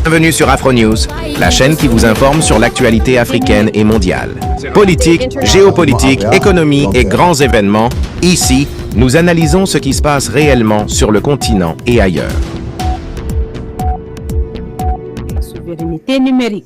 Bienvenue sur Afro News, la chaîne qui vous informe sur l'actualité africaine et mondiale. Politique, géopolitique, économie et grands événements, ici, nous analysons ce qui se passe réellement sur le continent et ailleurs. Souveraineté numérique.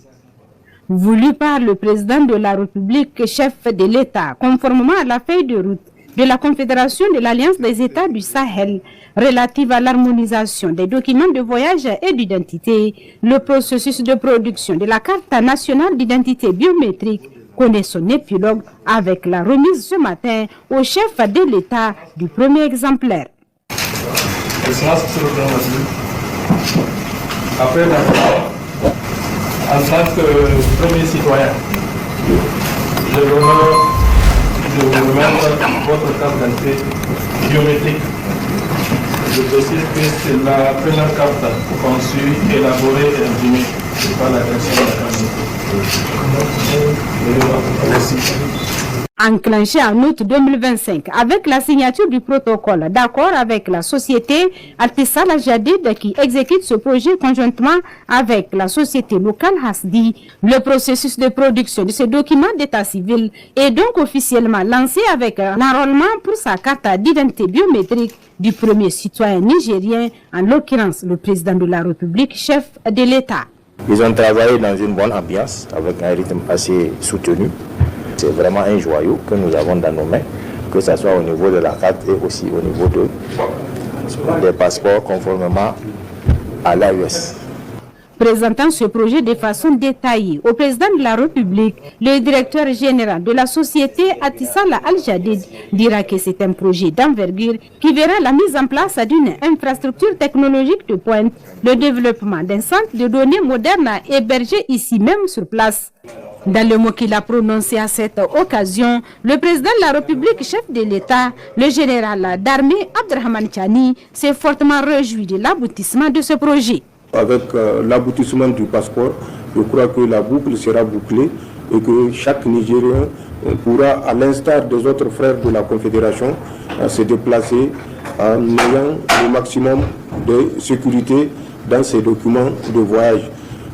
Voulu par le président de la République, chef de l'État, conformément à la feuille de route de la Confédération de l'Alliance des États du Sahel relative à l'harmonisation des documents de voyage et d'identité, le processus de production de la carte nationale d'identité biométrique connaît son épilogue avec la remise ce matin au chef de l'État du premier exemplaire. Après en tant que premier citoyen, je vous remettre votre carte d'identité biométrique. Je précise que c'est la première carte conçue, élaborée et imprimée par la direction de la carte. Merci. Enclenché en août 2025 avec la signature du protocole d'accord avec la société Altisal Al-Jadid qui exécute ce projet conjointement avec la société locale Hasdi, le processus de production de ce document d'état civil est donc officiellement lancé avec l'enrôlement pour sa carte d'identité biométrique du premier citoyen nigérien, en l'occurrence le président de la République, chef de l'État. Ils ont travaillé dans une bonne ambiance avec un rythme assez soutenu. C'est vraiment un joyau que nous avons dans nos mains, que ce soit au niveau de la carte et aussi au niveau des passeports conformément à l'AES. Présentant ce projet de façon détaillée au président de la République, le directeur général de la société Altisal Al-Jadid dira que c'est un projet d'envergure qui verra la mise en place d'une infrastructure technologique de pointe, le développement d'un centre de données moderne hébergé ici même sur place. Dans le mot qu'il a prononcé à cette occasion, le président de la République, chef de l'État, le général d'armée Abdrahman Chani, s'est fortement réjoui de l'aboutissement de ce projet. Avec l'aboutissement du passeport, je crois que la boucle sera bouclée et que chaque Nigérien pourra, à l'instar des autres frères de la Confédération, se déplacer en ayant le maximum de sécurité dans ces documents de voyage.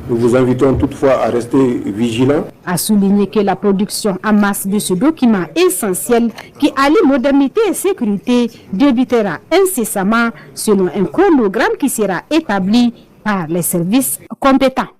Nous vous invitons toutefois à rester vigilants. A souligné que la production en masse de ce document essentiel qui allie modernité et sécurité débutera incessamment selon un chronogramme qui sera établi par les services compétents.